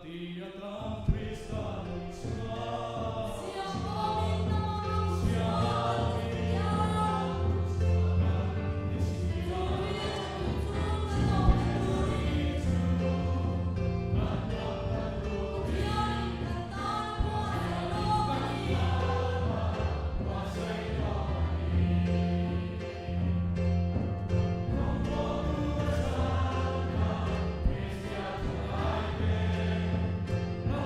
Hãy subscribe cho kênh Ghiền Mì Gõ để không bỏ lỡ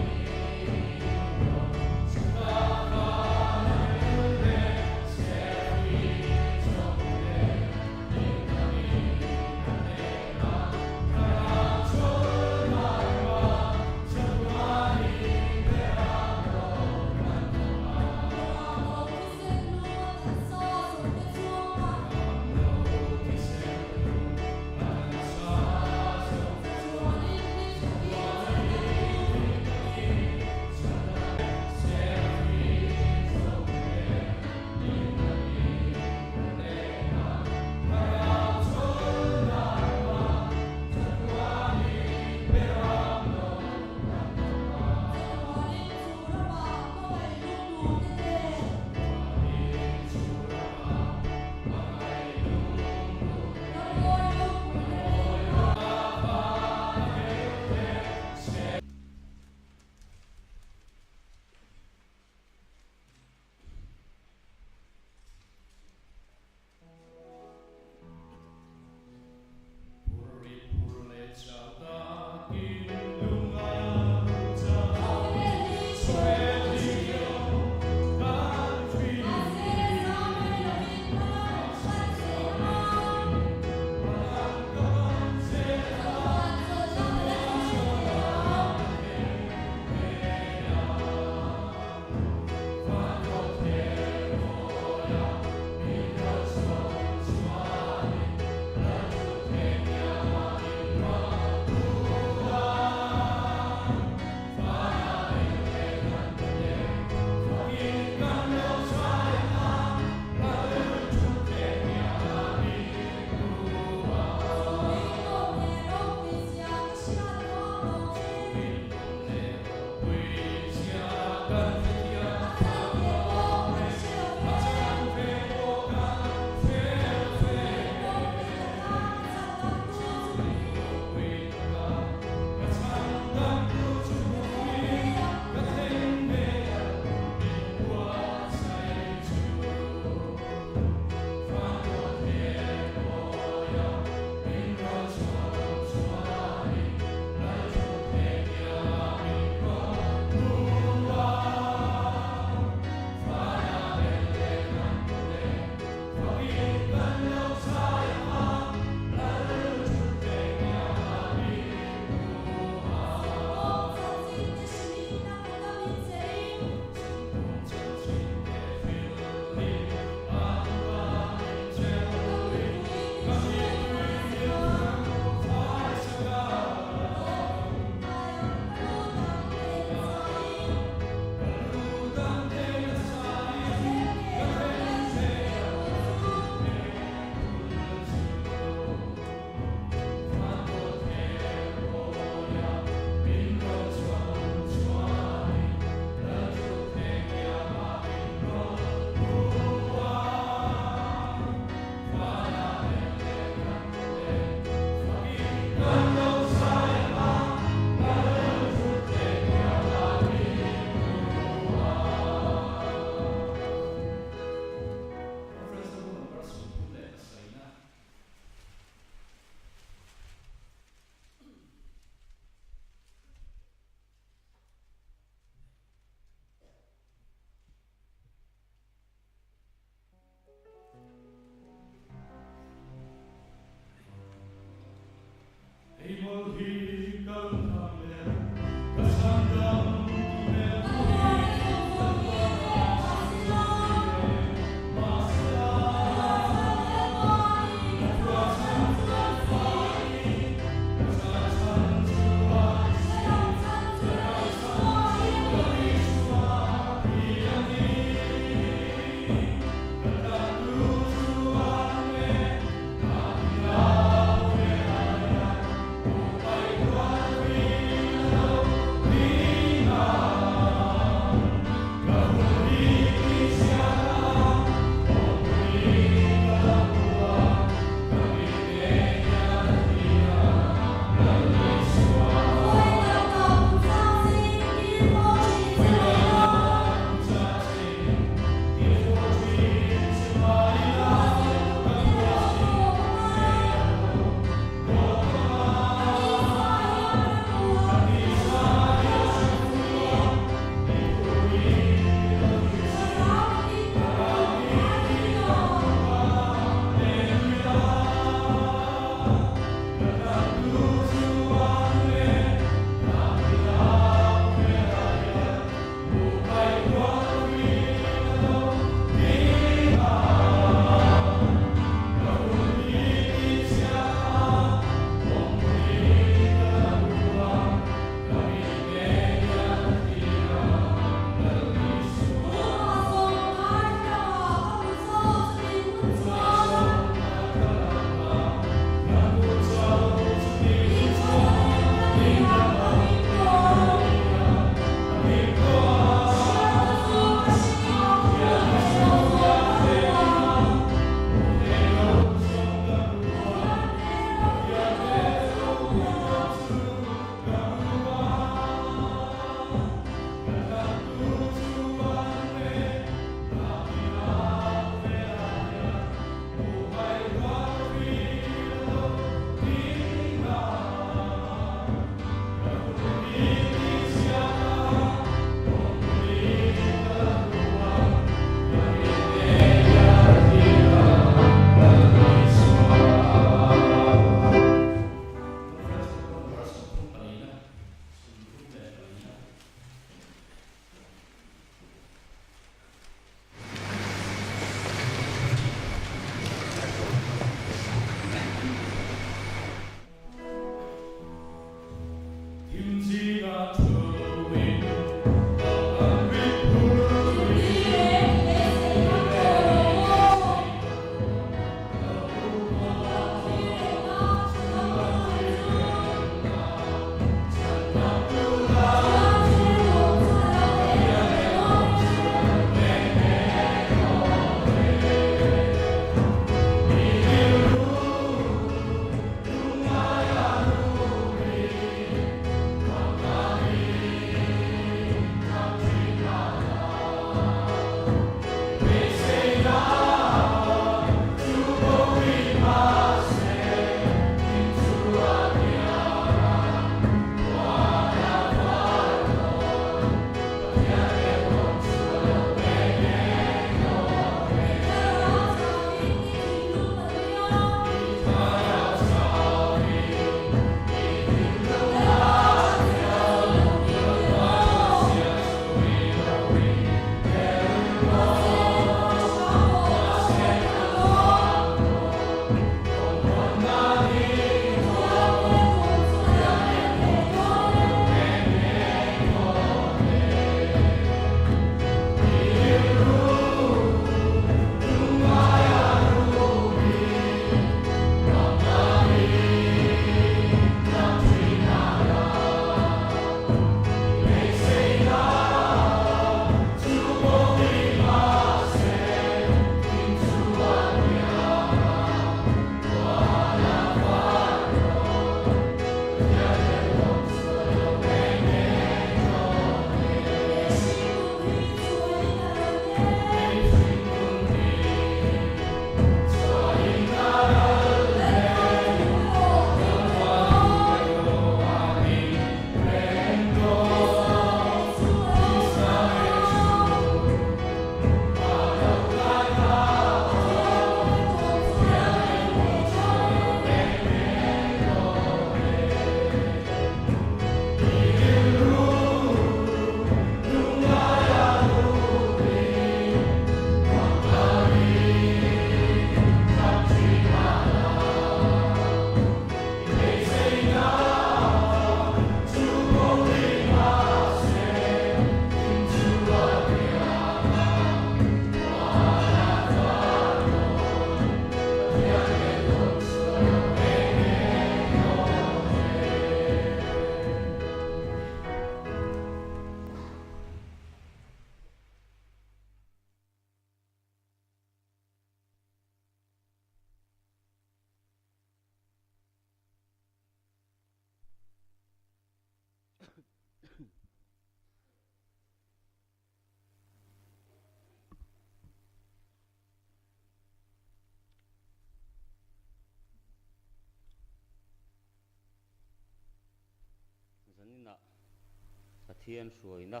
pathian suaina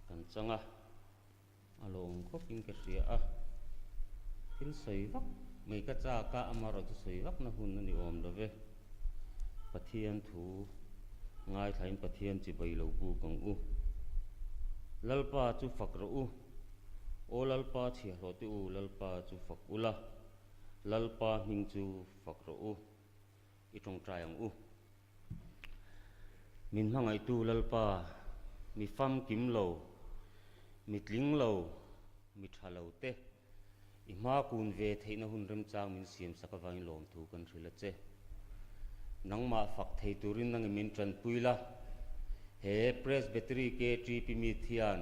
kan changa along khopin ka ria a kin soivak mai ka cha ka amaro chu soivak na hun ani om lo ve pathian thu ngai thain pathian chi bai lo bu kong u lalpa chu fakro u o lalpa chhi ro ti u lalpa chu fak ula lalpa hing chu fakro u itong trayang u min hangai tu lalpa mi fam kim lo mi tling lo mi thalo te i ma kun ve theina hun rem chang min siam sakawang lom thu kan thila che nangma fak thei turin nang min tran puila he presbytery ke tp mi thian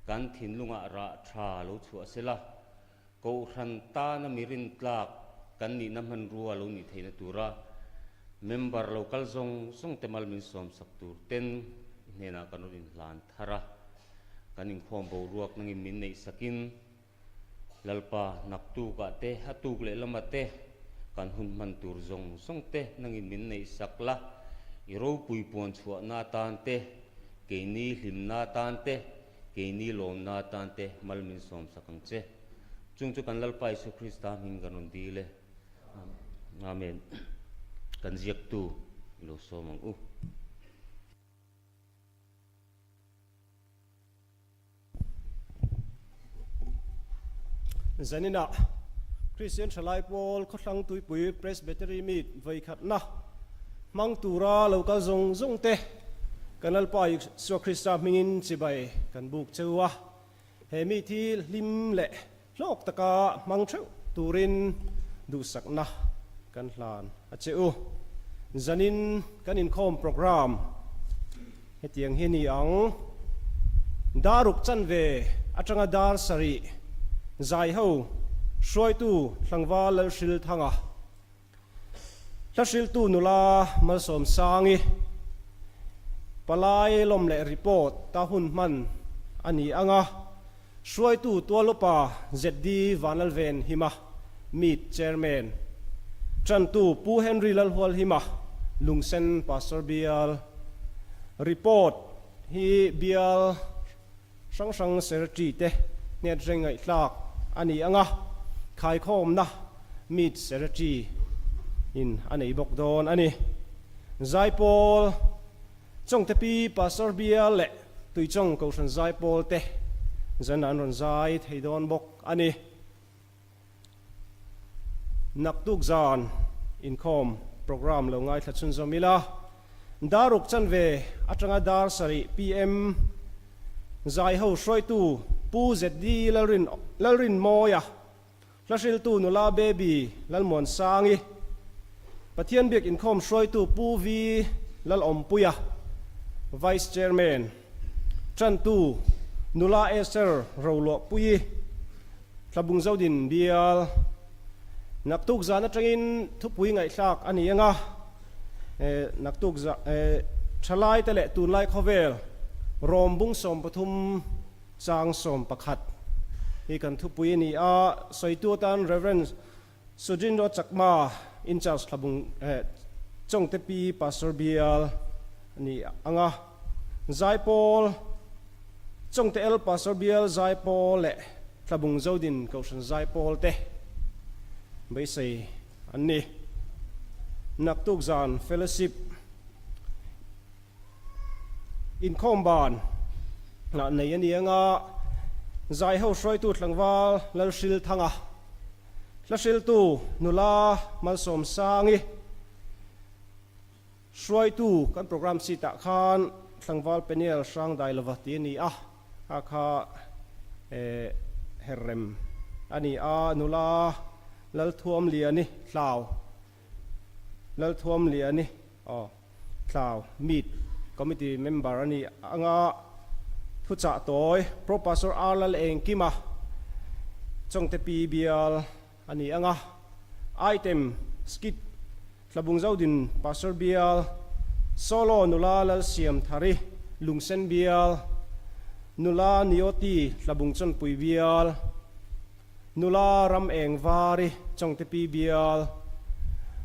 kan thin lunga ra tha lo chu asela ko ran ta na mirin tlak kan ni nam han ruwa lo ni theina tura member local zong song temal min som sak tur ten nena kanurin lan thara kaning khom bo ruak nangin min nei sakin lalpa naktu ka te hatuk le lamate kan hun man tur zong song te nangin min nei sakla iro pui pon chua na tan te ke ni hlim na tan te ke ni lom na tan te mal min som sakang che chung chu kan lalpa Isu Krista min ganun dile amen kan ziak tu lo somang u zanina Christian Chalai Paul khotlang tui pui presbytery meet vai khat na mang tura local zong zong te kanal pa Isu Krista mingin chibai kan buk chewa he mi thi lim le lok taka mang theu turin du sakna kan hlan acheu zanin kanin khom program hetiang hini ang daruk chanve atanga dar sari zai ho shroi tu tlangwa lal shil thanga tlashil tu nula mal som sangi palai lom le report ta hun man ani anga shroi tu tualopa zd vanal ven hima meet chairman chan tu pu henry lal hwal hima lungsen pastor bial report hi bial sang serti te net rengai tlak ani anga khai khom na meet serti in ani bok don ani zaipol chong te pi pastor bial le tui chong ko san zaipol te zan an ron zai theidon bok ani naktuk zan in khom program lo ngai thachun zomila daruk chanve atanga dar sari pm zai ho shroi tu pu zd lalrin moya flashil tu nula baby lalmon sangi pathian bek in khom shroi tu pu vi lal ompuya vice chairman chan tu nula eser rolo pui thlabung zodin bial naktuk zana tangin thupui ngai thlak ani anga naktuk za thalai tele tu lai khovel rom bung som pathum chang som pakhat hi kan thupui ni a soitu tan reverend sujin ro chakma in charge thlabung chong te pi pastor bial ni anga zaipol chong te el pastor bial zaipol le thlabung zodin kausan zaipol te bai sei anni naktuk zan fellowship in khomban na nei ani anga zai ho shroi tu tlangwal lal shil thanga hlashil tu nula mal som sangi shroi tu kan program si ta khan tlangwal penel sang dai lawati ni a kha herrem ani a nula lal thuam liani thlaw lal thuam liani thlaw meet committee member ani anga thu cha toy professor arlal engkima chongte pi bial ani anga item skit thlabung zaudin pastor bial solo nula lal siam thari lungsen bial nula nioti thlabung chon pui bial nula ram eng vari chongte pi bial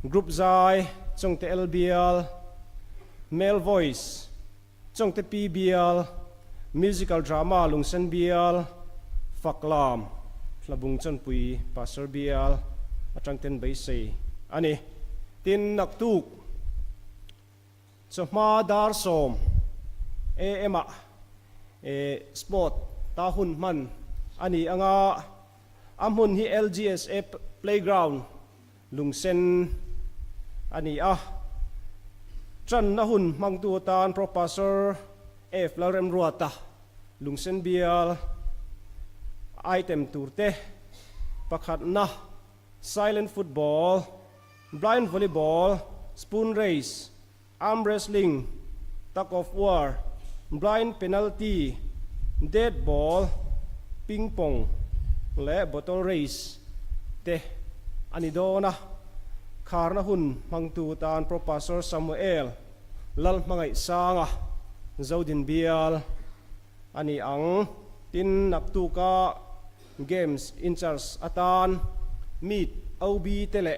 group zai chongte el bial male voice chong te PBL musical drama lungsen bial faklam labung chan pui pastor bial atang ten bai sei ani tin naktuk chama dar som ema sport ta hun man ani anga amun hi LGSA playground lungsen ani chan na hun mang tu tan professor F larem ruata lungsen bial item turte pakhat na silent football blind volleyball spoon race arm wrestling tug of war blind penalty dead ball ping pong le bottle race te ani dona kharna hun mangtu tan professor Samuel lal mangai sanga zodin bial ani ang tin naktuka games in charge atan meet OB tele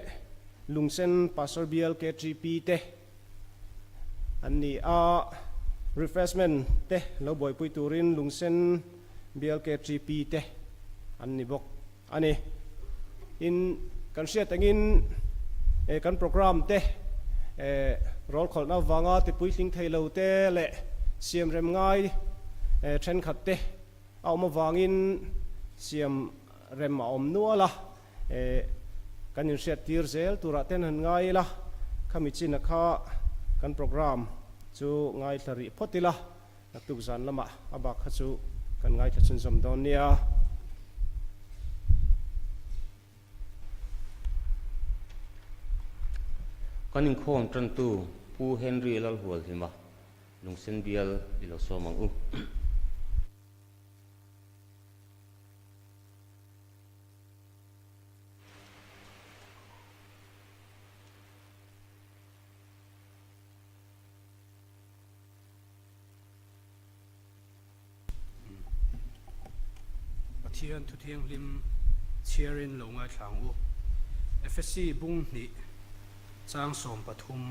lungsen pastor bial K3P te ani refreshment te lo boy pui turin lungsen bial K3P te ani bok ani in kan sia tangin kan program te rol khol na wanga te pui thing thailo te le siam rem ngai then khat te aw ma wangin siam rem ma om nuala kan in sia tir zel tura ten han ngai la khamichin kha kan program chu ngai thari photila naktuk zan lama abak khachu kan ngai thachun zom don nia kaning khom tran tu pu Henry lal hual hima lungsen bial ilo somang u Pathian thu thiang lim cherin lo ngai thlang u FSC bung ni chang som pathum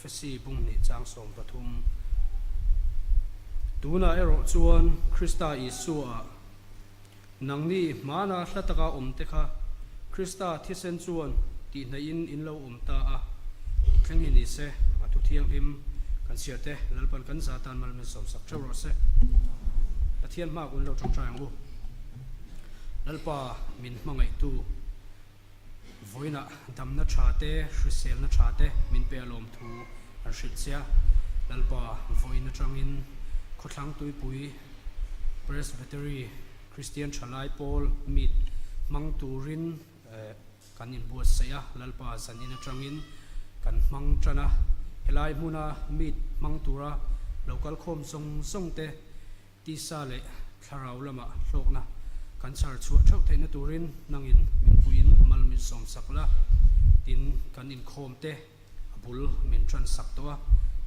FSC bung ni chang som pathum tuna ero chuan Krista Isua nangni mana hlataka omte kha Krista thisen chuan ti na in lo omta thleng ni se atu thiang him kan siate lalpan kan zatan mal me som sak chawro se pathian ma kun lo chang chang u lalpa min mangai tu voina damna thate hrisel na thate min pe alom thu arshitsia lalpa voina changin khotlang tuipui presbytery Christian Chalai Paul mit mang turin kanin buat saya lalpa sanina changin kan mang chana helai muna mit mang tura local khom song te ti sale tharau lama hlokna kan char chu thau theina turin nangin min puin malmin som sakla tin kan in khom te abul min tran sak towa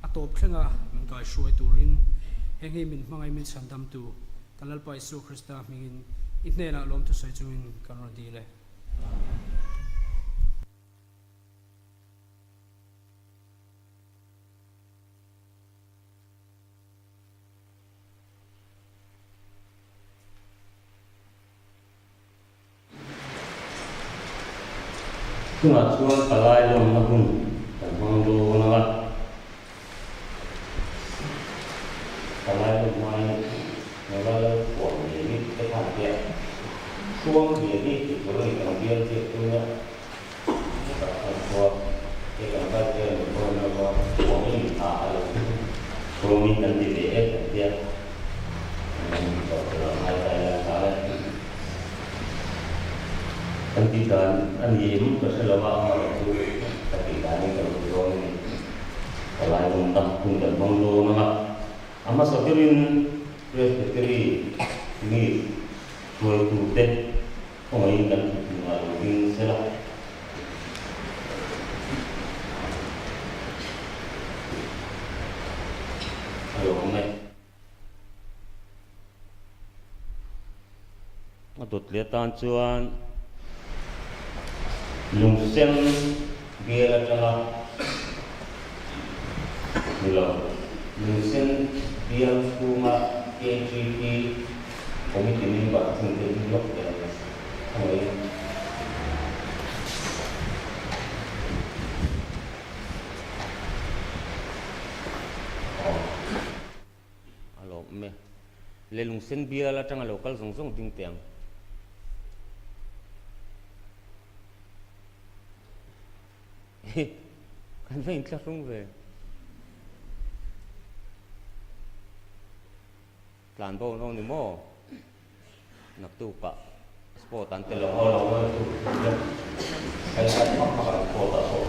atop thlenga min kai shuai turin hengi min mangai min sandam tu kanal pai su Krista mingin itnena lom tu sai chuin kan ro dile tunga chuan kalai lom na hun kan hang do na kalai lom mai na la của ni cái thằng kia chuông thì đi của người thằng kia thì tôi nhá cái thằng cái thằng kia nó của mình rồi của mình cần gì để cái kia rồi hai tay là sao đấy kan kita anjim keselama itu tapi kami kalau ini kalau tentang punten monglo nama ama sokirin presbytery ini dua tute menginginkan mengalami selah ayo kami atut liatan cuan lungsen biar adalah lungsen bial kuma KGP committee member thing the look hoi alo me le lung sen bial atanga local zong zong ding tiang kan vein tla rung ve plan bo no ni mo nak tu pa sport an te lo ho lo ai sai ma ma ko ta so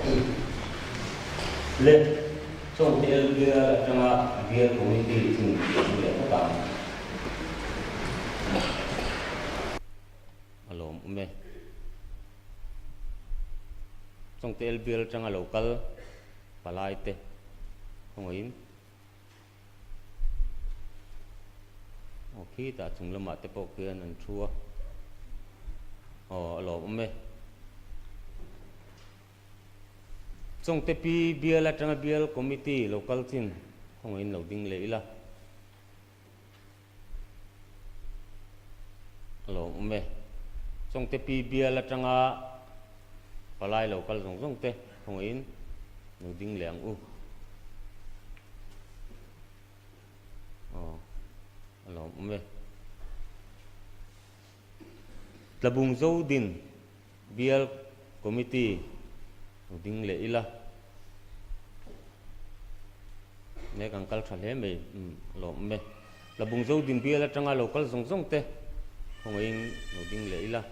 le trong te bia tanga bia committee thing le ta alo me trong te bia tanga local palai te hoin khi ta chung lama te po kian an thua alo me trong te pi bial atanga bial committee local chin hoin lo ding leila alo me trong te pi bial atanga palai local zong zong te hoin lo ding leang u alo me tlabung zo din bial committee ding le ila ne kang kal thale me lo me tlabung zo din bial atanga local zong zong te hoin lo ding le ila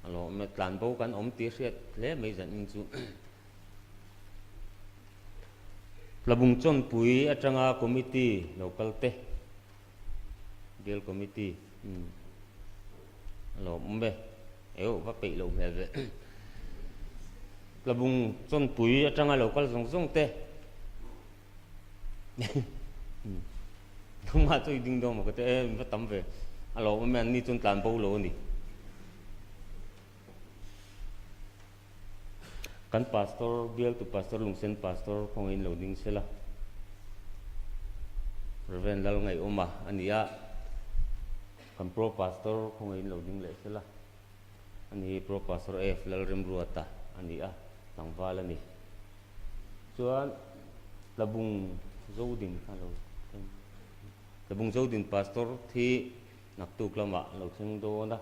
alo me tlan bo kan om ti riat le me zan ing chu labung chon pui atanga committee local te bial committee lo mbe eo va pe lo me ve labung chon pui atanga local zong zong te không mà tôi đinh đâu mà cái em vắt tắm về alo mà anh đi chôn tàn bao lâu nè kan pastor bial tu pastor lungsen pastor khongin loading sela reven lal ngai oma ania kan pro pastor khongin loading le sela ani pro pastor f lal rem ruata ania tangwala ni chuan labung zodin halo labung zodin pastor thi naktu klama lo thing do na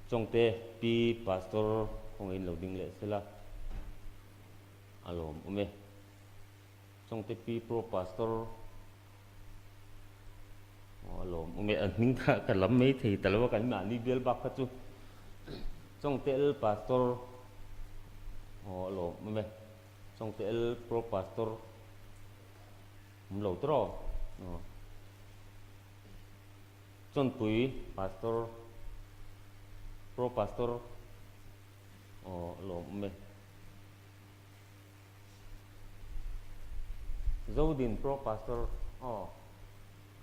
trong te pi pastor không in loading lệ sela alo me trong te pi pro pastor alo me an ning ka lam me thì talawa kan ma ni bel bak chu trong te pastor alo me trong te pro pastor lo tro chon pui pastor pro pastor lo me zodin pro pastor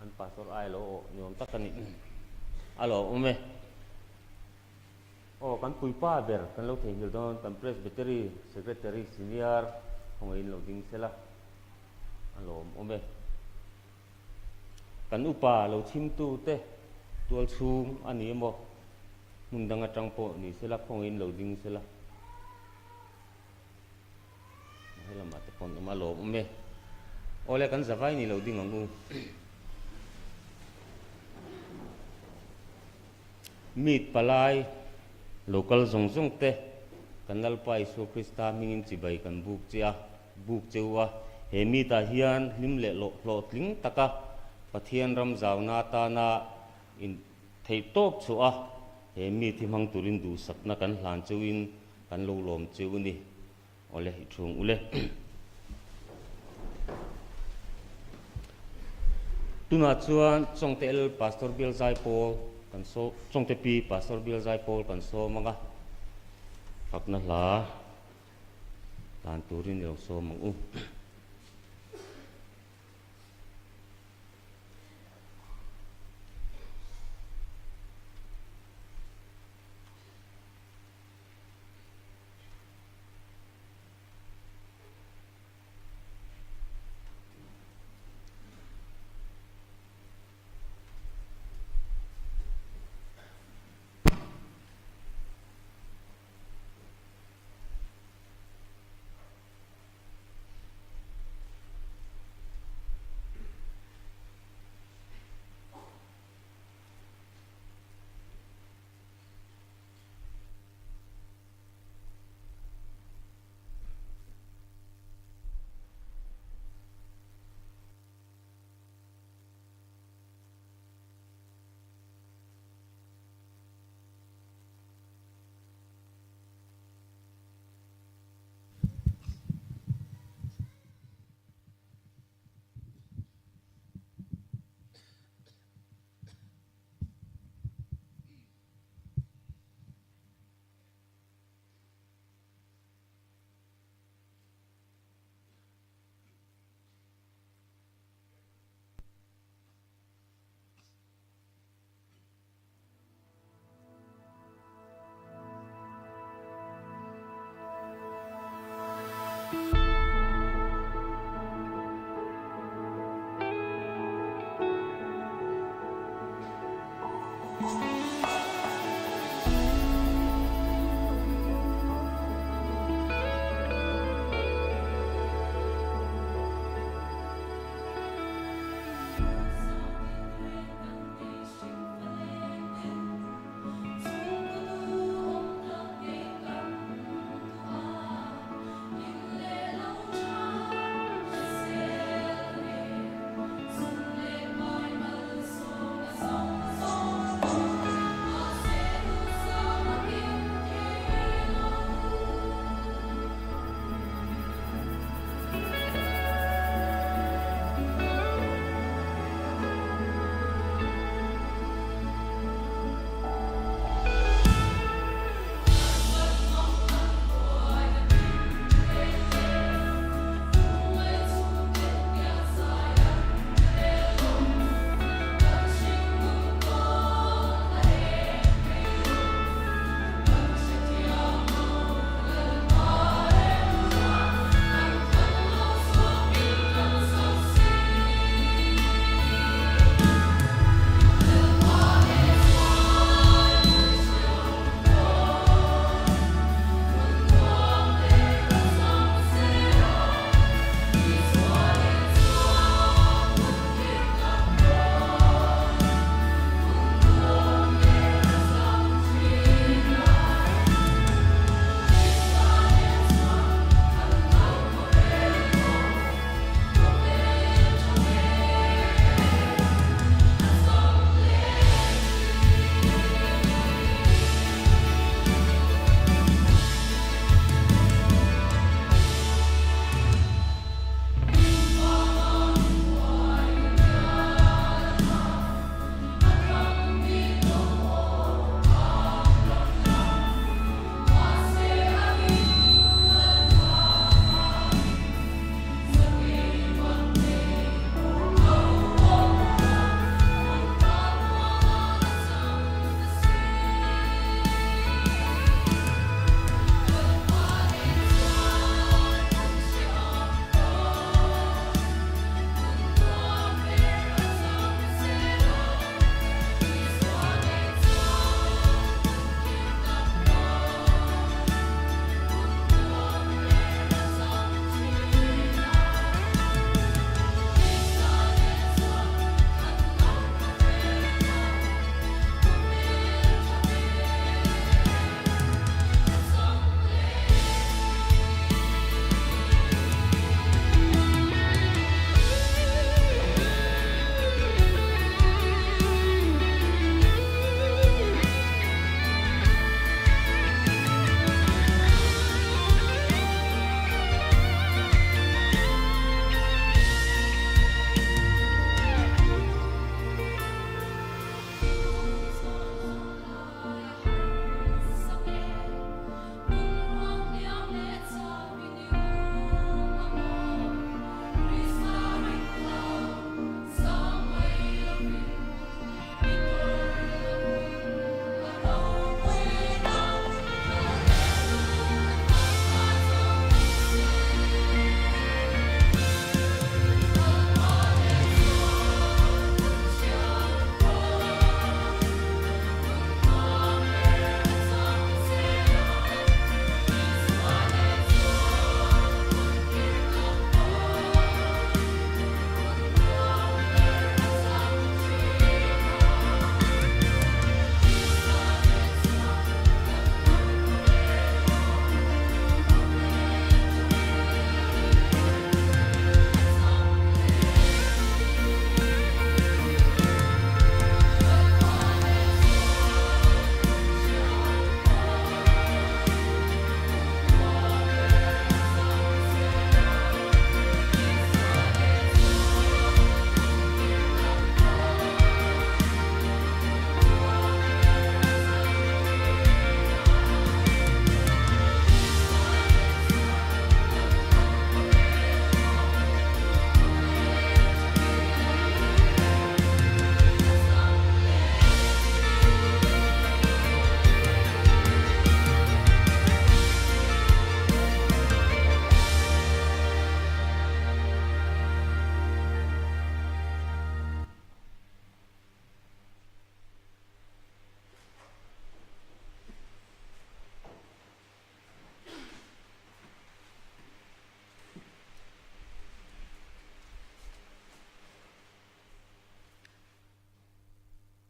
an pastor ai lo nyom takani alo me kan pui pa ber kan lo thei hil don kan presbytery secretary senior hongin lo ding sela alo me kan upa lo chim tu te tual chung ani mo mundang atang po ni sila khongin loading sila hela mate pon ma lo me ole kan zavai ni loading angu mit palai local zong zong te kanal pai so krista mingin chibai kan buk chewa he mi ta hian lim le lo tling taka pathian ram zauna ta na in thei top chu a he mi thi mang turin du sakna kan hlan chewin kan lo lom chew ni ole hi thung ule tuna chuan chongtel pastor bill zai pol kan so chongte pi pastor bill zai pol kan so manga pakna la lan turin lo so mang u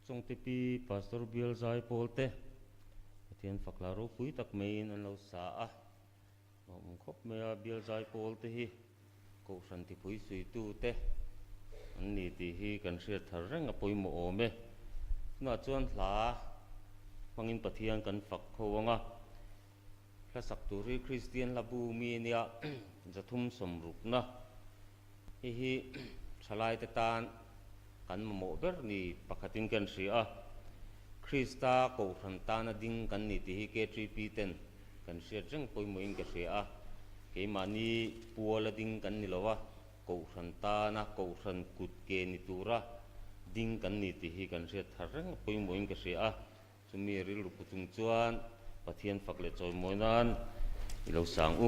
trong te pi pastor bial zai polte pathian faklaro pui tak mein an lo sa a mong khop me a bial zai polte hi ko san ti pui sui tu te an ni ti hi kan hriat thar reng a poi mo ome na chuan hla mangin pathian kan fak khowanga la sak turi Christian labu mi nia zathum somruk na hi thalai te tan kan mo ber ni pakhatin kan ria Krista ko ran tana ding kan ni ti hi ke 3p ten kan ria jeng poi mo in ka ria ke mani puala ding kan ni lowa ko ran tana ko ran kut ke ni tura ding kan ni ti hi kan ria thareng poi mo in ka ria chumi ril ru putung chuan pathian fakle choi moinan ilo sang u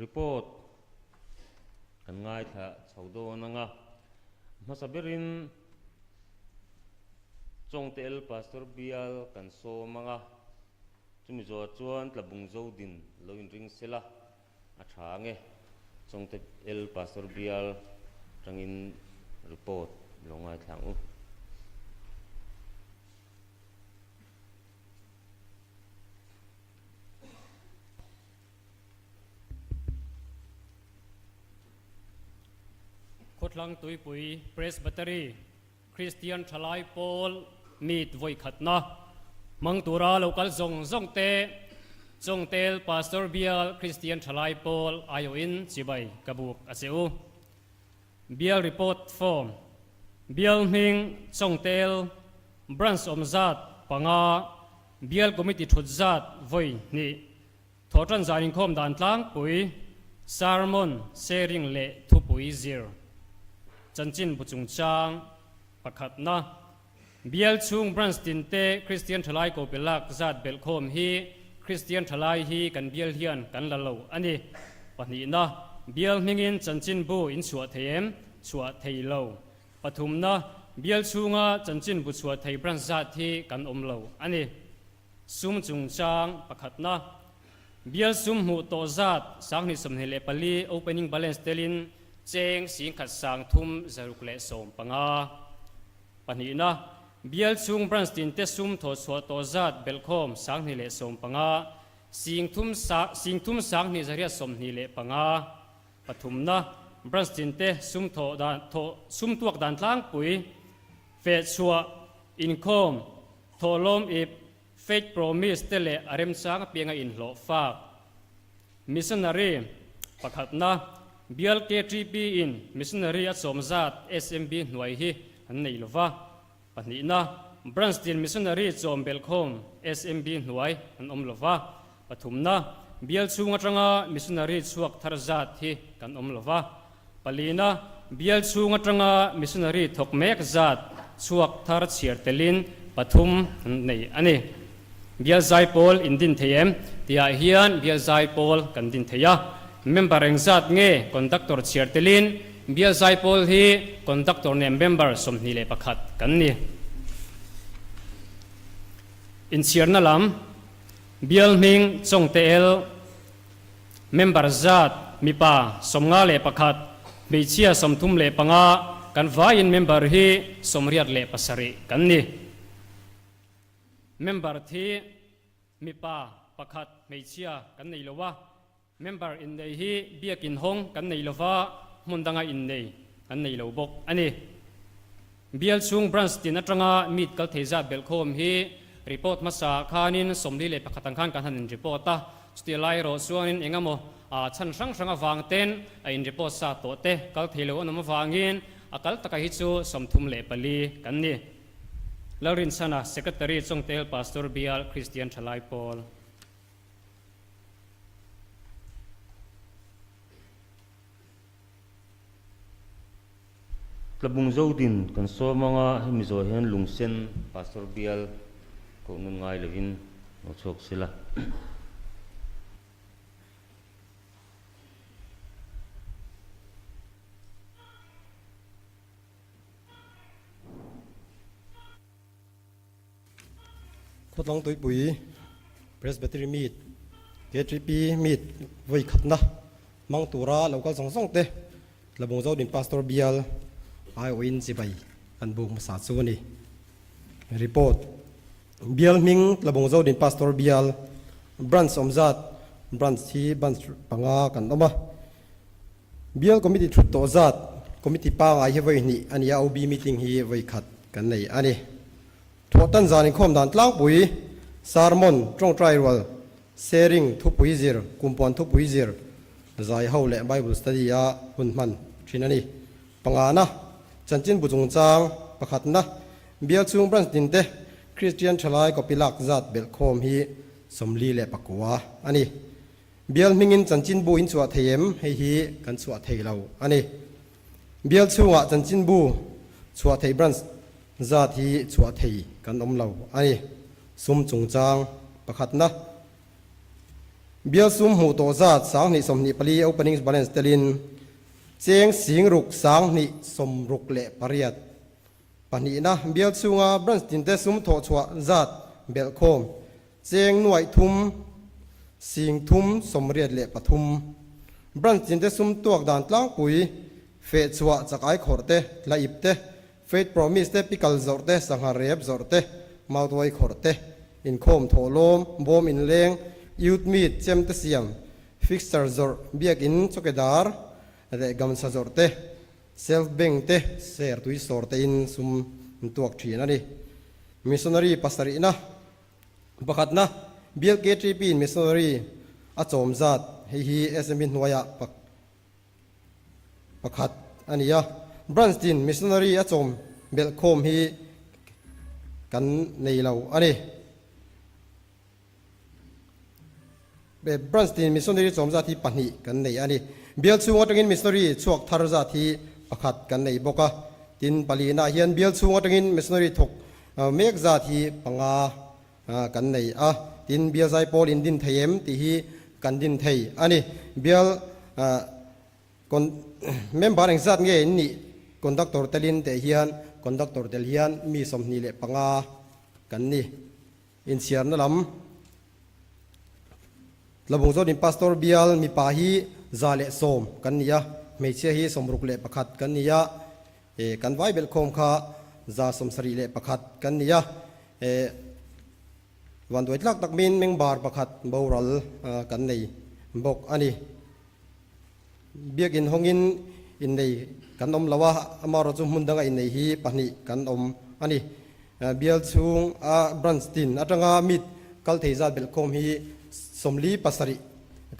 report kan ngai tha chawdo nanga masaberin chongtel pastor bial kan so manga chumi zo chuan tlabung zo din lo in ring sela a thange chongtel pastor bial tangin report lo ngai thang u Khotlang Tuipui Presbytery Christian Thalai Paul meet voi khatna mang tura local zong tel pastor bial Christian Thalai Paul ayoin chibai kabuk aseu bial report form bial ming zong tel branch omzat panga bial committee thutzat voi ni thotan zanin khom dan tlang pui sermon sharing le thupui zir chanchin buchung chang pakhat na bial chung branch tin te Christian Thalai ko pilak zat belkhom hi Christian Thalai hi kan bial hian kan lalo ani pani na bial mingin chanchin bu in chua them chua theilo pathum na bial chunga chanchin bu chua thei branch zat hi kan omlo ani sum chung chang pakhat na bial sum hu to zat sangni somne le pali opening balance telin cheng sing khat sang thum zaruk le som panga pani na bial chung branch tin te sum tho chwa to zat belkhom sangni le som panga sing thum sangni zaria somni le panga pathum na branch tin te sum tho dan tho sum tuak dan tlang pui fe chua income tholom ip faith promise tele arem sang pianga in lo fa missionary pakhat na bial KTP in missionary at somzat SMB hnuai hi an nei lova pani na branch tin missionary chom belkhom SMB hnuai an om lova pathum na bial chunga tanga missionary chuak tharzat hi kan om lova palina bial chunga tanga missionary thokmek zat chuak thar chiar telin pathum nei ani bial zai pol indin theyem tia hian bial zai pol kan din theya member engzat nge conductor chiar telin bial zai pol hi conductor ne member somni le pakhat kan ni in chiarna lam bial ming chong tel member zat mipa somnga le pakhat meichia somthum le panga kan vain member hi somriat le pasari kan ni member thi mipa pakhat meichia kan nei lowa member in nei hi biakin hong kan nei lova mundanga in nei kan nei lo bok ani bial chung branch tin atanga mit kal theiza belkhom hi report masa khanin somli le pakhatang khan kan hanin report ta stilai ro suanin engamo a chan sang sanga wangten a in report sa to te kal theilo onam wangin akal taka hi chu somthum le pali kan ni Laurin sana secretary chongtel pastor bial Christian Thalai Paul Labung Zodin kan so mga himizo hen lungsen pastor bial ko nun ngai levin no chok sila Long tuổi bụi Presbytery meet KTP meet với khát na mang tura local song te là bông dâu đến pastor bial ai win si bay an bung sa chu ni report bial ming là bông dâu đến pastor bial branch omzat branch hi branch panga kan oma bial committee thut to zat committee pa ai he voi ni ania OB meeting hi voi khat kan nei ani thotan zanin khom dan tlang pui sermon trong trial sharing thupui zir kumpon thupui zir zai ho le bible study a hunman thinani pangana chanchin bujung chang pakhat na bial chung branch din te Christian Thalai ko pilak zat belkhom hi somli le pakwa ani bial mingin chanchin bu in chua theyem hei hi kan chua theilo ani bial chunga chanchin bu chua thei branch zat hi chua thei kan om lo ani sum chung chang pakhat na bial sum hu to zat sang ni som ni pali opening balance telin cheng sing ruk sang ni som ruk le pariat pani na bial chunga branch tin te sum tho chua zat belkhom cheng nuai thum sing thum som riat le pathum branch tin te sum tuak dan tlang pui fe chua chakai khorte la ipte faith promise te pikal zorte sangha rep zorte mautwai khorte in khom tholom bom in leng youth meet chem te siam fixture zor biak in chokedar re gam sa zorte self bank te ser tui sorte in sum tuak thina ni missionary pasari na pakhat na bial KTP missionary a chom zat hi SMB hnuaya pakhat ania Branstin missionary a chom belkhom hi kan nei lo ani be Branstin missionary chom zat hi pahni kan nei ani bial chunga tangin missionary chuak thar zat hi pakhat kan nei boka tin palina hian bial chunga tangin missionary thok mek zat hi panga kan nei a tin bial zai pol in din thayem ti hi kan din thei ani bial kon member ang zat nge ni conductor telin te hian conductor tel hian mi somni le panga kan ni in siar na lam labung zo din pastor bial mi pa hi zale som kan nia meichia hi somruk le pakhat kan nia kan vai bel khom kha za somsari le pakhat kan nia wan doi tlak tak min meng bar pakhat boral kan nei bok ani biak in hongin in nei kan om lawa amaro chu mundanga in nei hi pani kan om ani bial chung a Branstin atanga mit kal theizat bel khom hi somli pasari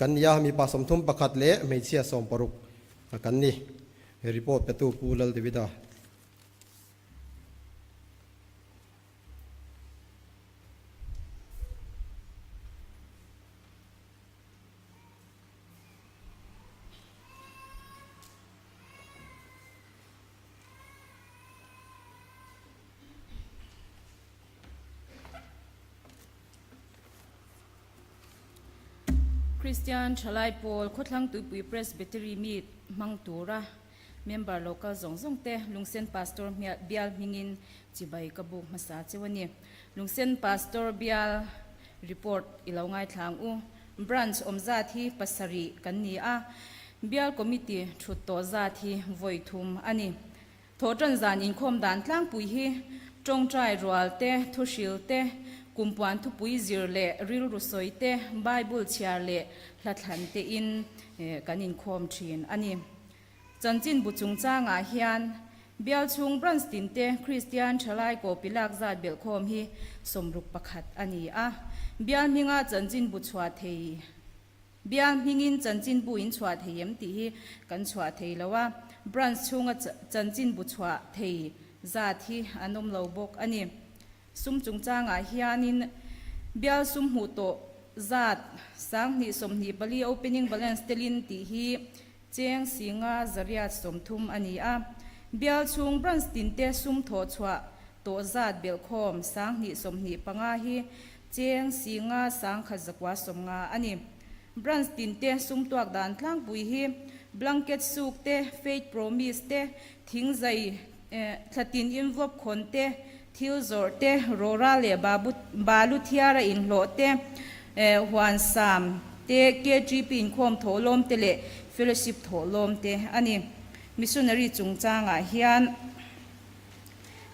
kan ya mi pa somthum pakhat le meichia som paruk kan ni report petu pulal divida Christian Chalai Paul Khotlang Tupui Presbytery Meet Mangtura Member Local Zongzong Te Lungsen Pastor Bial Mingin Chibai Kabu Masa Chewani Lungsen Pastor Bial Report Ilawngai Thlang U Branch Omzathi Pasari Kania Bial Committee Thuto Zathi Voithum Ani Thotan Zan Inkhom Dan Tlang Pui Hi Tongtrai Roal Te Thushil Te kumpuan tu pui zir le ril rusoi te Bible chiar le hlathan te in kanin khom thin ani chanchin buchung changa hian bial chung Branstin te Christian Chalai ko pilak zat bel khom hi somruk pakhat ani a bial minga chanchin bu chwa thei bial mingin chanchin bu in chwa theim ti hi kan chwa thei lawa branch chunga chanchin bu chwa thei zat hi anom lo bok ani sum chung changa hianin bial sum hu to zat sang ni som ni bali opening balance telin ti hi cheng singa zariat somthum ani a bial chung Branstin te sum tho chwa to zat bel khom sang ni som ni panga hi cheng singa sang khazakwa somnga ani Branstin te sum tuak dan tlang pui hi blanket suk te faith promise te thingzai thlatin envelope khon te thil zor te rora le balu thiara in lo te huan sam te KGP in khom tholom te le fellowship tholom te ani missionary chungchanga hian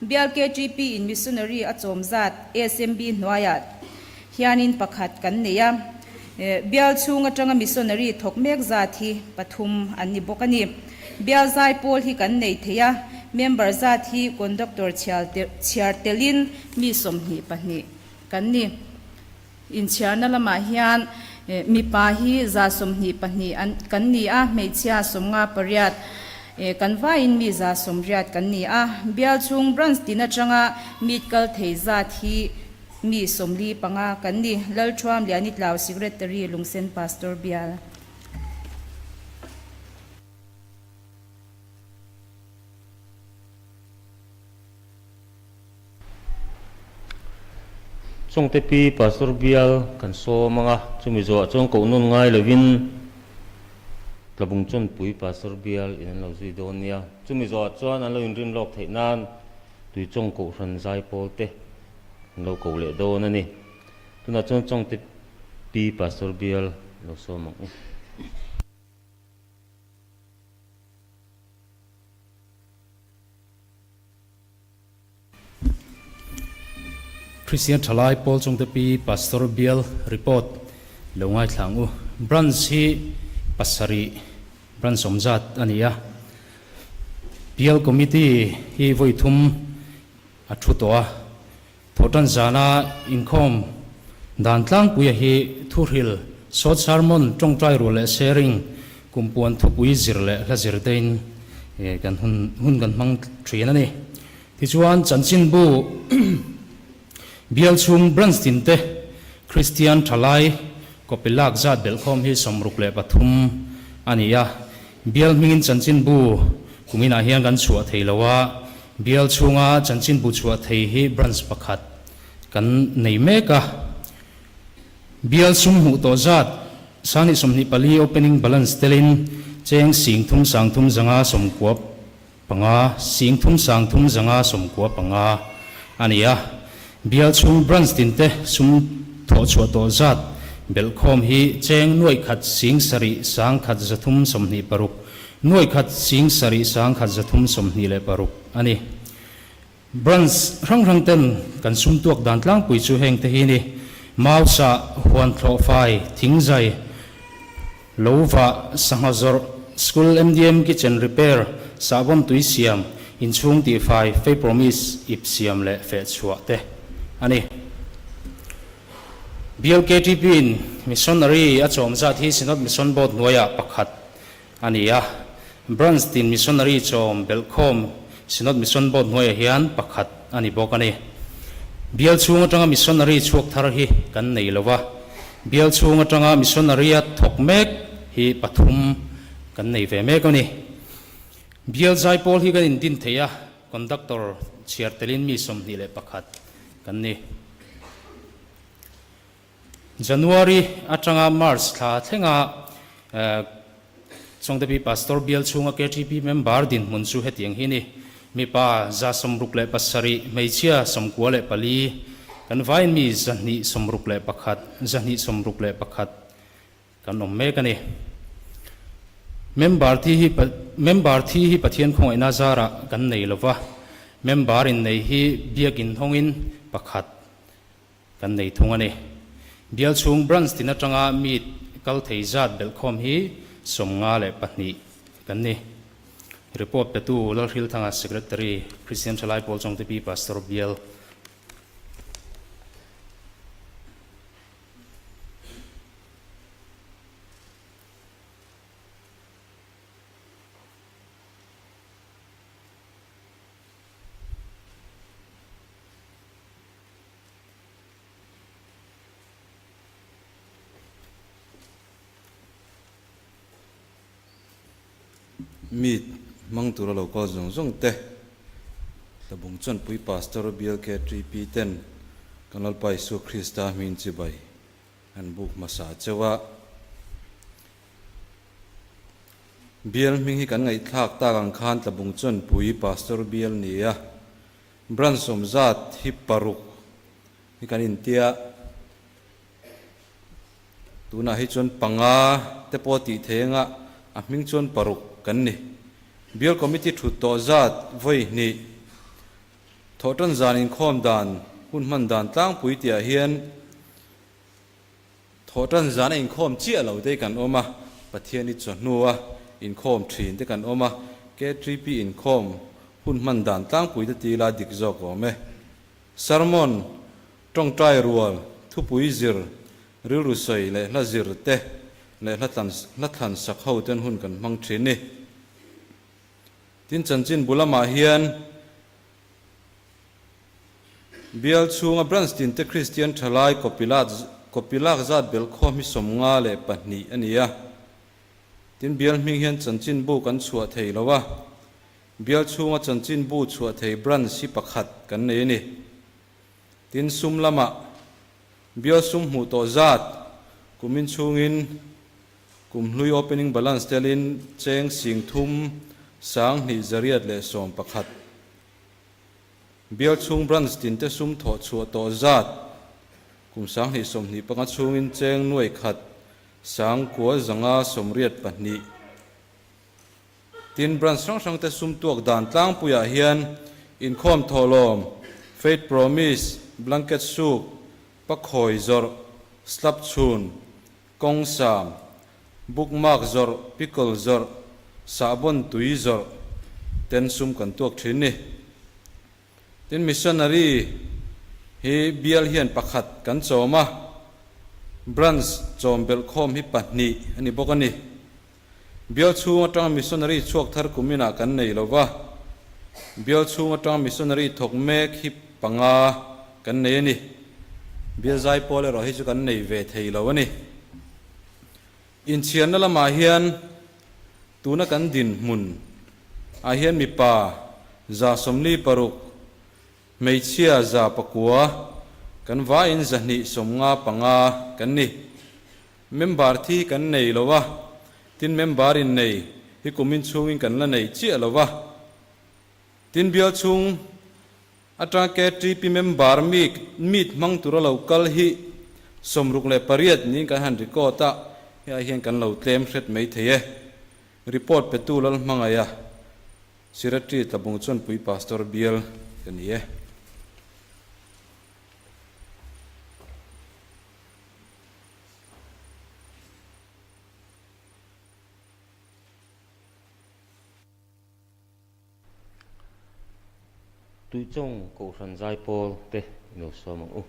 bial KGP in missionary a chomzat SMB hnuaya hianin pakhat kan neya bial chunga tanga missionary thokmek zathi pathum ani bokani bial zai pol hi kan nei theya member zathi conductor chiar telin mi somni pahni kanni in chiarna lama hian mi pa hi za somni pahni an kanni a meichia somnga pariat kanwa in mi za somriat kanni a bial chung Branstin atanga mitkal thei zathi mi somli panga kanni lalthwam liani tlaw secretary Lungsen Pastor Bial Chung te pi Pastor Bial kan so manga chumi zo chung ko nun ngai lovin labung chun pui Pastor Bial in lo zui donia chumi zo chuan an lo in rin lok thei nan tui chung ko ran zai pol te lo ko le don ani tuna chung te pi Pastor Bial lo so mang Christian Chalai Paul chung te pi Pastor Bial report longai thlang u branch hi pasari branch somzat ania Bial committee hi voithum athutoa thotan zana income dan tlang puya hi thuril short sermon tongtrai ro le sharing kumpuan thupui zir le la zir dein kan hun kan mang thrian ani ti chuan chanchin bu bial chung branch tin te Christian thalai kopilak zat belkhom hi somruk le pathum ania bial mingin chanchin bu kumina hian kan chua theilowa bial chunga chanchin bu chua thei hi branch pakhat kan nei meka bial sum hu to zat sani somni pali opening balance telin cheng sing thum sang thum zanga somkuap panga sing thum sang thum zanga somkuap panga ania bial chung branch tin te sum tho chua to zat belkhom hi cheng nuai khat sing sari sang khat zathum somni paruk nuai khat sing sari sang khat zathum somni le paruk ani branch rang ten kan sum tuak dan tlang pui chu heng te hi ni mausa huan thlo fai thingzai lova sangazor school MDM kitchen repair sabon tui siam in chung ti fai fe promise ip siam le fe chua te ani BLKTP in missionary achom zat hi sinot mission board noya pakhat ania branch tin missionary chom belkhom sinot mission board noya hian pakhat ani bokani bial chunga tanga missionary chuak thar hi kan nei lova bial chunga tanga missionary a thokmek hi pathum kan nei ve mek ani bial zai pol hi kan in din theya conductor chiar telin mi som ni le pakhat kan ni January atanga March tha thenga chongdepi pastor bial chunga KTP member din munchu hetiang hi ni mi pa za somruk le pasari meichia somkwa le pali kan vain mi zani somruk le pakhat zani somruk le pakhat kan om me kani member thi hi pathian khong ina zara kan nei lova member in nei hi biakin thongin pakhat kan nei thungani bial chung branch tin atanga mit kal theizat belkhom hi somnga le pahni kan ni report pe tu lal hil thanga secretary Christian Chalai Paul Chong Tepi pastor bial mit mang tura lo ko zong zong te tabung chon pui pastor BLK3P ten kanal pai su Krista min chi bai an buk masa chewa bial ming hi kan ngai thak ta gang khan tabung chon pui pastor bial nia bran som zat hi paruk hi kan in tia tuna hi chon panga te poti thenga a ming chon paruk kan ni bial committee thu to zat voi ni thotan zanin khom dan hun man dan tlang pui tia hian thotan zan in khom chi alo te kan oma pathian i chonua in khom thin te kan oma K3P in khom hun man dan tlang pui te ti la dik zo ko me sermon tong trai rual thu pui zir ru ru soi le la zir te le la than sak ho ten hun kan mang thin ni tin chanchin bulama hian bial chunga branch tin te Christian thalai kopilak zat belkhom hi somnga le pahni ania tin bial ming hian chanchin bu kan chua thei lowa bial chunga chanchin bu chua thei branch hi pakhat kan nei ni tin sum lama bial sum hu to zat kumin chungin kumhlui opening balance telin cheng sing thum sang ni zariat le som pakhat bial chung branch tin te sum tho chua to zat kum sang ni som ni panga chungin cheng nuai khat sang kwa zanga somriat pahni tin branch sang te sum tuak dan tlang puya hian in khom tholom faith promise blanket soup pakhoi zor slap chun kong sam bookmark zor pickle zor sabon tui zor ten sum kan tuak thin ni tin missionary hi bial hian pakhat kan choma branch chombel khom hi pahni ani bokani bial chunga tang missionary chuak thar kumina kan nei lova bial chunga tang missionary thok mek hi panga kan nei ani bial zai pole ro hi chu kan nei ve thei lawani in chian na lama hian tuna kan din mun a hian mi pa za somni paruk meichia za pakua kan va in zahni somnga panga kan ni member thi kan nei lowa tin member in nei hi kumin chungin kan la nei chi lowa tin bial chung atra ke tp member mit mang tura local hi somruk le pariat ni kan han rikota ya hian kan lo tlem hret mai theye report petulal mangaya siratri tabung chon pui pastor bial kanie tui chong ko ran zai pol te no so mang u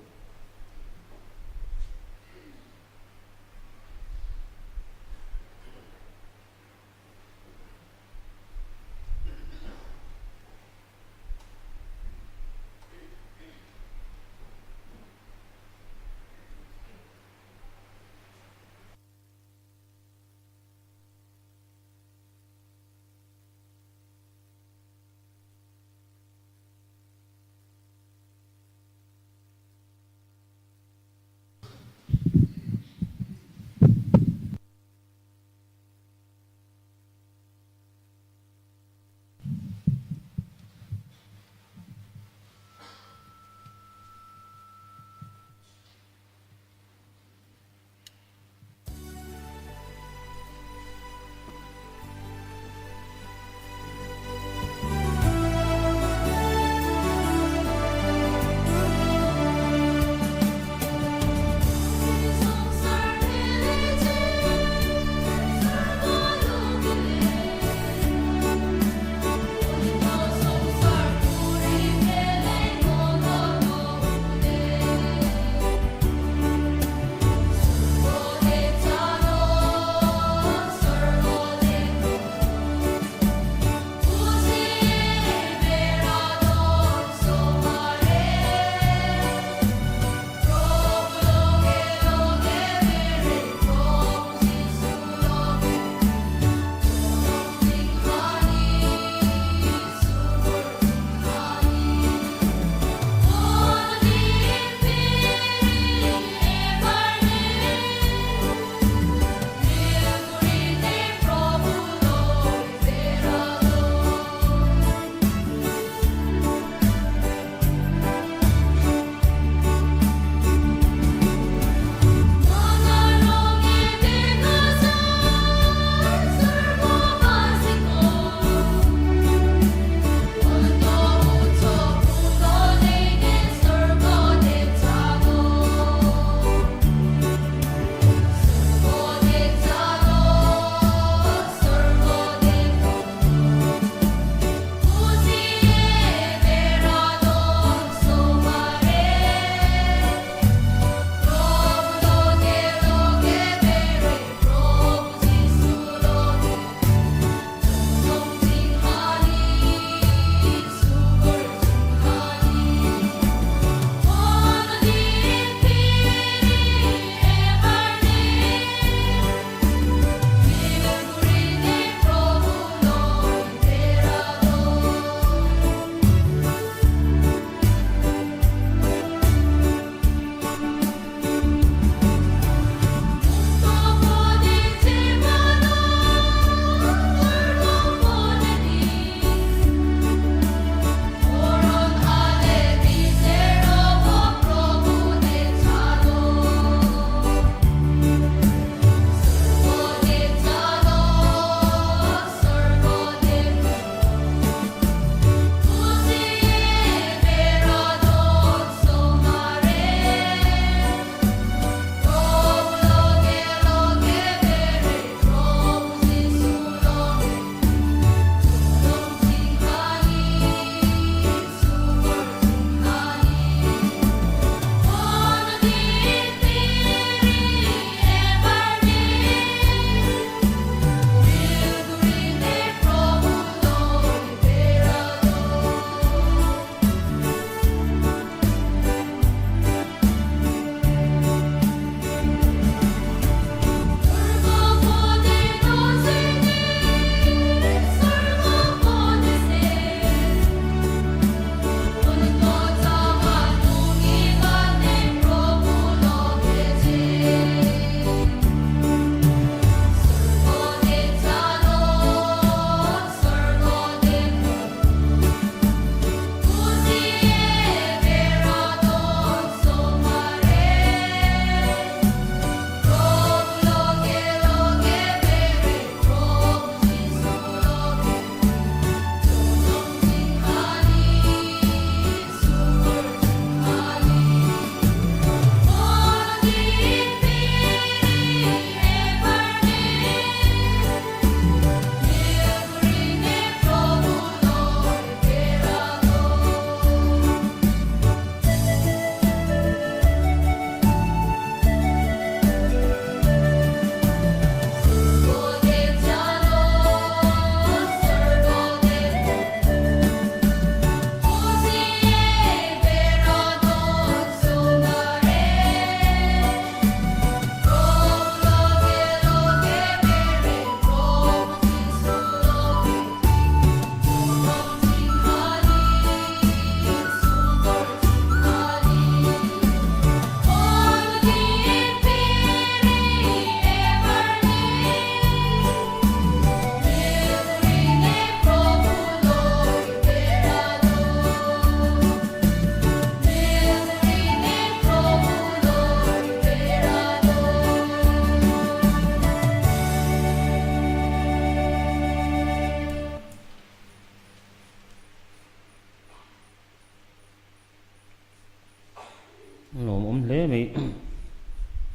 mấy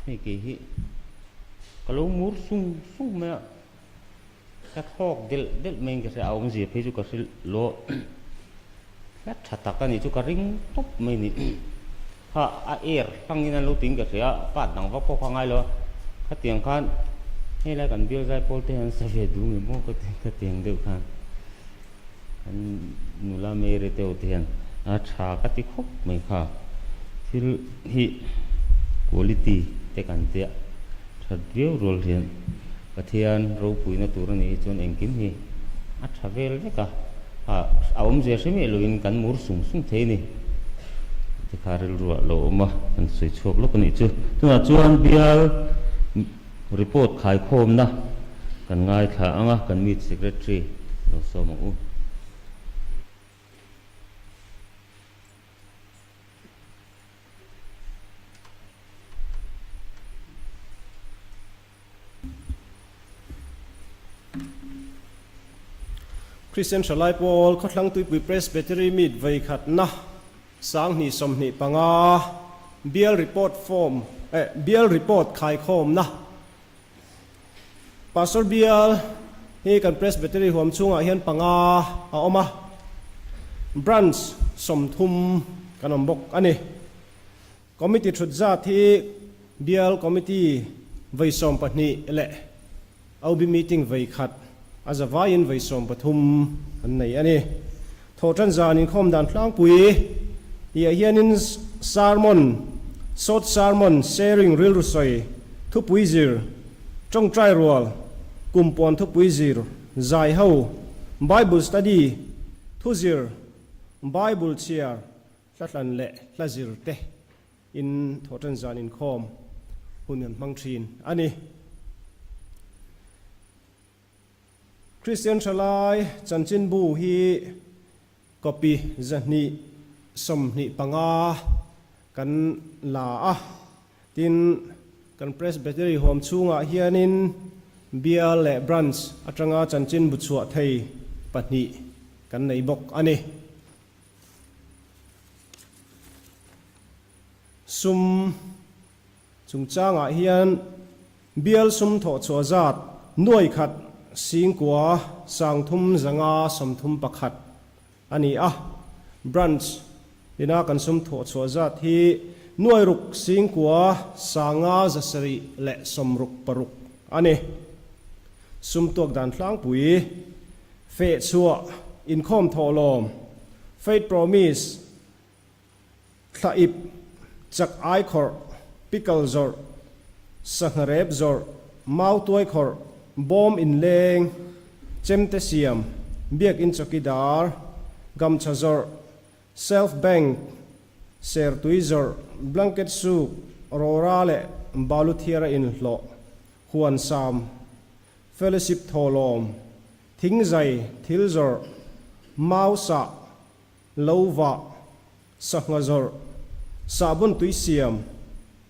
mấy cái hi kalau mur sung sung mà các hok del del mình cái áo gì phải chú cái lo các chặt cái này chú cái ring top mình ha air tăng như lâu tính cái phát đằng vóc có ngay lo các tiếng khan hay là cần biểu giải Paul thì anh sẽ về đúng người mua cái tiếng đều khan anh nula mere teo tiền cha cái tí khóc mình kha thì hi quality te kan te thật view role hiền cái thian râu bụi nó tụi này chọn anh kiếm hi travel đấy cả ông giờ xem lo in kan mur sung sung thế này thì khá là lo mà anh suy chụp lúc này chứ tức là chuan bia report khai khom na kan ngai thả anga kan meet secretary lo so ma u Christian Shalai Paul khot lang tui pui presbytery meet vei khat na sang ni som ni panga bial report khai khom na Pastor Bial hi kan presbytery huam chunga hian panga a oma branch som thum kanom bok ani committee thut za thi Bial committee vei som pahni le au bi meeting vei khat azavain vei som pathum an nei ani thotan zan in khom dan tlang pui ia hianin short sermon sharing real rusoi thu pui zir trong trai rual kumpon thu pui zir zai ho bible study thu zir bible chair tlatlan le tlazir te in thotan zan in khom hunan mangthin ani Christian Shalai chanchin bu hi copy zani som ni panga kan la a tin kan presbytery home chunga hianin bia le branch atanga chanchin bu chuwa thei pahni kan nei bok ani sum chungchanga hian bial sum tho chua zat nuai khat singkwa sangthum zanga somthum pakhat ani a branch ina kan sum tho chua zat hi nuai ruk singkwa sanga zasari le somruk paruk ani sum tok dan tlang pui fe chua in khom tholom faith promise thaip chak ai khor pickle zor sangrep zor mau tuai khor bom in leng chemte siam biak in chokidar gam chazor self bank ser tuizor blanket soup rora le balu thiara in hlo huan sam fellowship tholom thing zai thilzor mausa lova sahngazor sabun tuisiam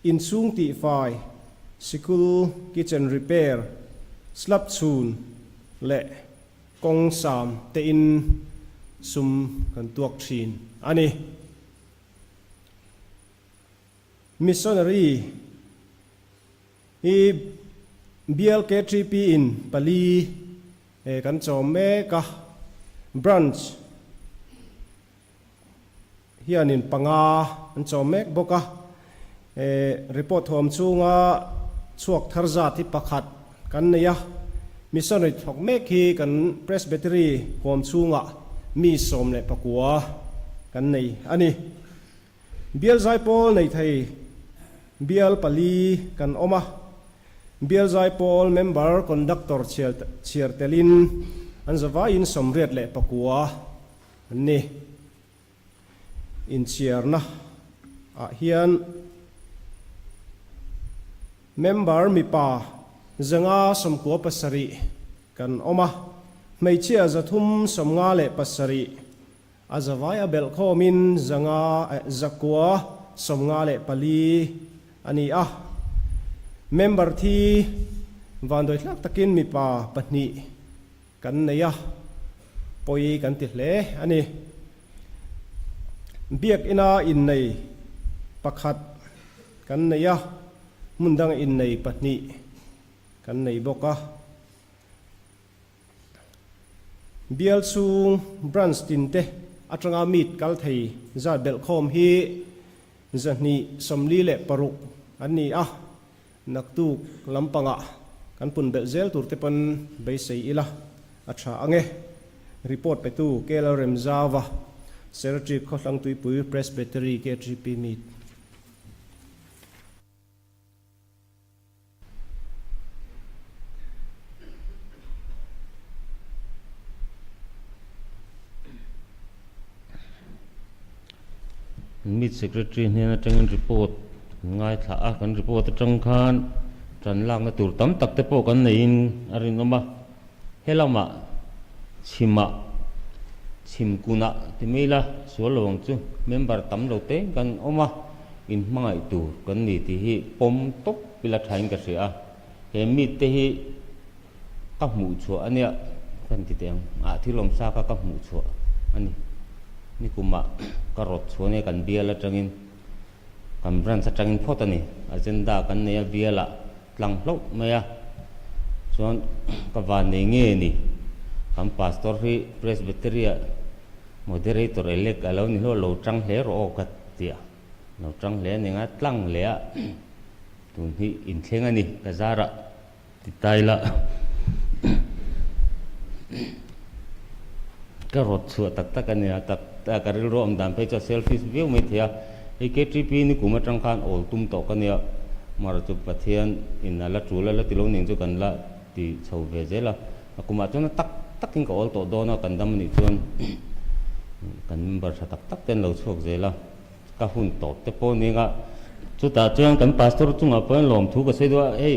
in chung ti fai sikul kitchen repair slap chun le kong sam te in sum kan tuak thin ani missionary hi BLK3P in pali kan chom me ka branch hianin panga an chom mek boka report hom chunga chuak tharza thi pakhat kan neya missionary thok mek hi kan presbytery hom chunga mi som le pakua kan nei ani bial zai pol nei thei bial pali kan oma bial zai pol member conductor chair telin an zawa in somriat le pakua ani in chair na a hian member mi pa zanga somkua pasari kan oma meichia zathum somnga le pasari azawaya belkhomin zanga zakua somnga le pali ani a member thi vandoi tlak takin mi pa pahni kan neya poi kan ti hle ani biak ina in nei pakhat kan nei a mundang in nei pahnih kan nei bawk a bial chung branch tin te atanga mit kal thei za bel khom hi zahni somli le paruk ani a naktu lampanga kan pun bel zel tur te pan bei sei ila acha ange report pe tu kelorem zawa secretary khotlang tuipui presbytery KTP meet meet secretary nên trang report ngay thả kan report trang khan trần lang tur tam tak te po kan nein arin oma helama chim kuna timila solong chu member tam lo te kan oma in mangai tur kan ni ti hi pom top pila thain ka sia he meet te hi ka mu chu ania kan ti teng a thilom sa ka mu chu ani ni kuma karot chone kan biala tangin kan bran sa tangin photani agenda kan ne biala tlang lo maya chon ka van ne nge ni kan pastor hi presbytery moderator elect alo ni lo tang le ro ka tia lo tang le ni nga tlang le a tun hi in thlenga ni ka zara ti taila karot chu tak tak ani tak ta karil ro am dan pe cha selfish view me thia ei KTP ni kuma tang khan ol tum to kania mar chu pathian in la chula la tilo ning chu kan la ti chho ve zela kuma chuna tak takin ka ol to do na kan dam ni chun kan member sa tak tak ten lo chok zela ka hun to te po ni nga chu ta chuan kan pastor chunga pon lom thu ka sei do ei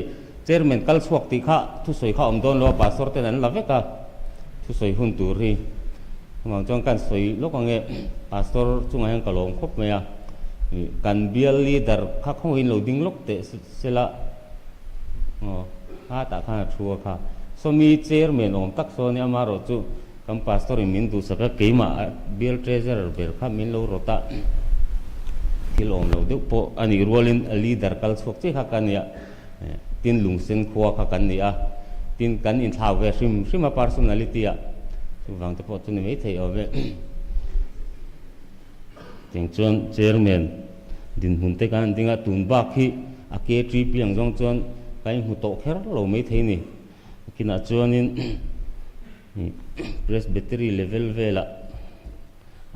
chairman kal suak ti kha thu soi kha om don lo pastor ten an la ve ka thu soi hun tu ri mang chong kan soi lo ka nge pastor chunga hang ka long khop me ya kan bial leader kha khong in lo ding lok te sela ha ta kha thua kha so mi chairman om tak so ne amaro chu kam pastor in min du saka keima bial treasurer ber kha min lo rota kilom lo de po ani rolin leader kal chok che kha kan ya tin lung sen khwa kha kan ni a tin kan in thaw ve sim a personality a vang te po tu ni me thei ove ting chuan chairman din hun te kan dinga tun ba khi a KTP ang jong chuan kai hu to kher lo me thei ni kina chuan in presbytery level vela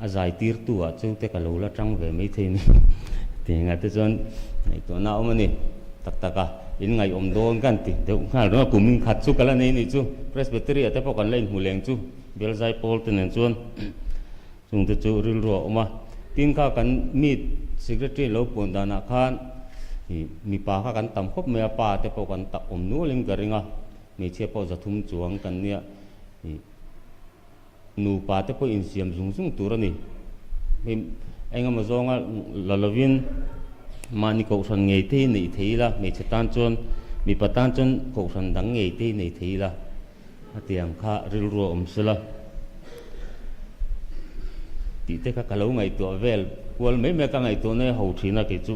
a zai tir tu a chu te ka lo la tang ve me thei ni tinga te chuan nei to na omani tak taka in ngai om don kan ti de ngal ro kumin khat chu kala nei ni chu presbytery ate po kan lein huleng chu bel zai pol ten chuan chung te chu ril ro oma tin ka kan meet secretary lo pon dana khan mi pa kha kan tam khop me pa te po kan ta om nu ling garinga mi che po za thum chuang kan nia nu pa te po in siam zung zung turani mi enga ma zonga lalovin mani ko san ngei te nei theila mi che tan chon mi pa tan chon ko san dang ngei te nei theila atiang kha ril ro om sela ti te ka kalau ngai to vel kwal me ka ngai to ne ho thina ke chu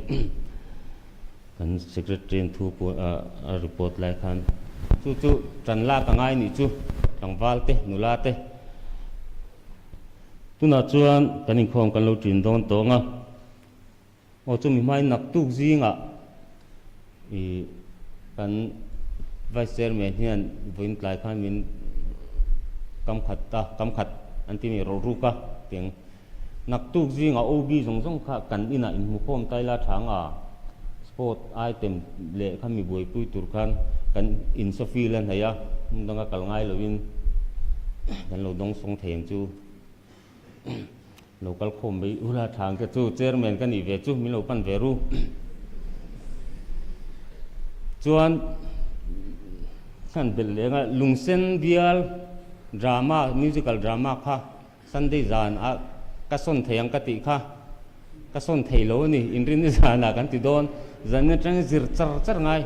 kan secretary thu po report lai khan chu tran la ka ngai ni chu tangwal te nula te tuna chuan kanin khom kan lo tin don to nga o chu mi mai nak tu zinga i kan vice chairman hian voin klai khan min kam khat anti mi ro ru ka teng nak tu zinga OB zong kha kan ina in mu khom tai la thanga sport item le khami boi pui tur khan kan in sofi lan haya ndanga kal ngai lovin kan lo dong song them chu local khom bei ula thang ka chu chairman kan i ve chu mi lo pan ve ru chuan kan bel lenga lungsen bial drama musical drama kha sunday zan a ka son theyang ka ti kha ka son thei lo ni in rin ni zana kan ti don zan ne tang zir char ngai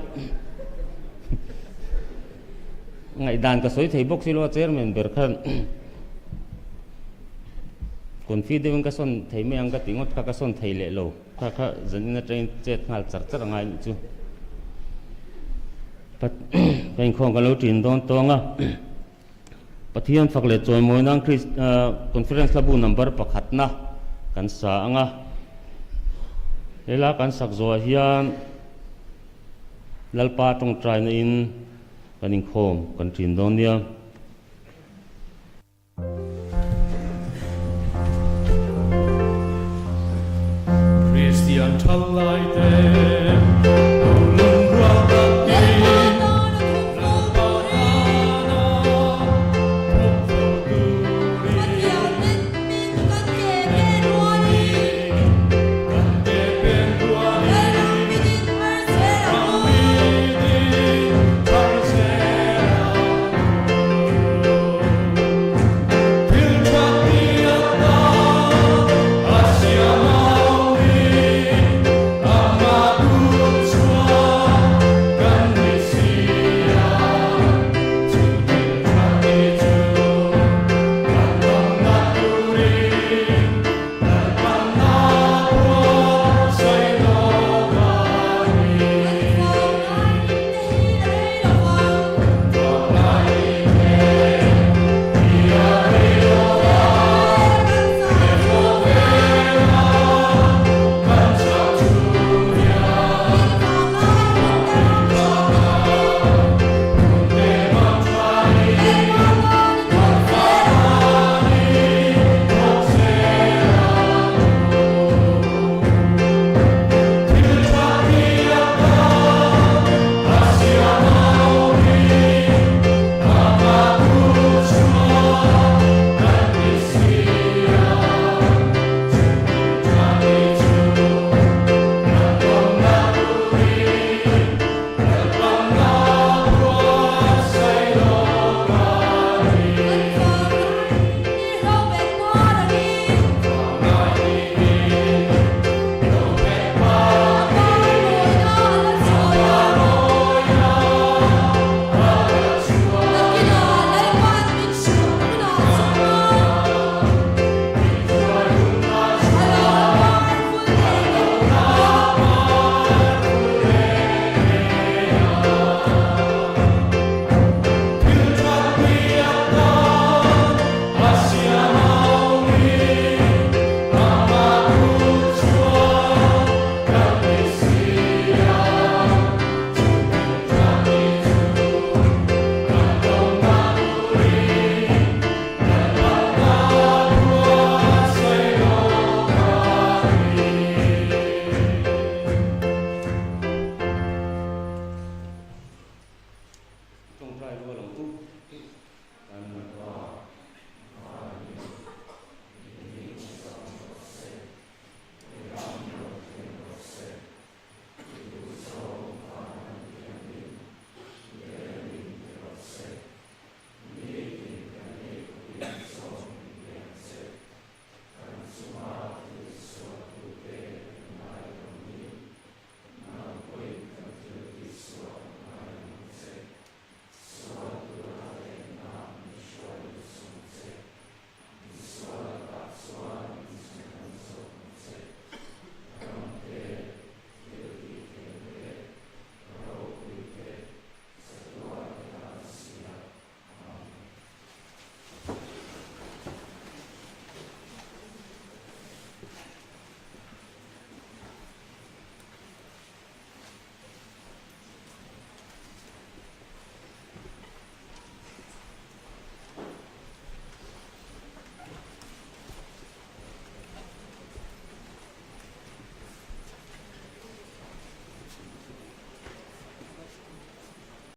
ngai dan ka soi thei bok si lo chairman ber khan คนฟีเดิมก็ส่วนไทยไม่อังก็ติงดก็ส่วนไทยเละโลข้าจะนี่นะเจนเจ็ดงานจัดจัดงานจู่เป็นของกันเราจีนตอนตองอ่ะปะเทียนฝักเล็ดจอยมวยนั่งคริสคอนเฟอเรนซ์ระบุนัมเบอร์ประคัดนะกันสาอ่ะเวลากันสักโซเฮียนลัลปาตรงใจในอินกันอิงโคมกันจีนตอนเดียว Christian ทั้งหลายเต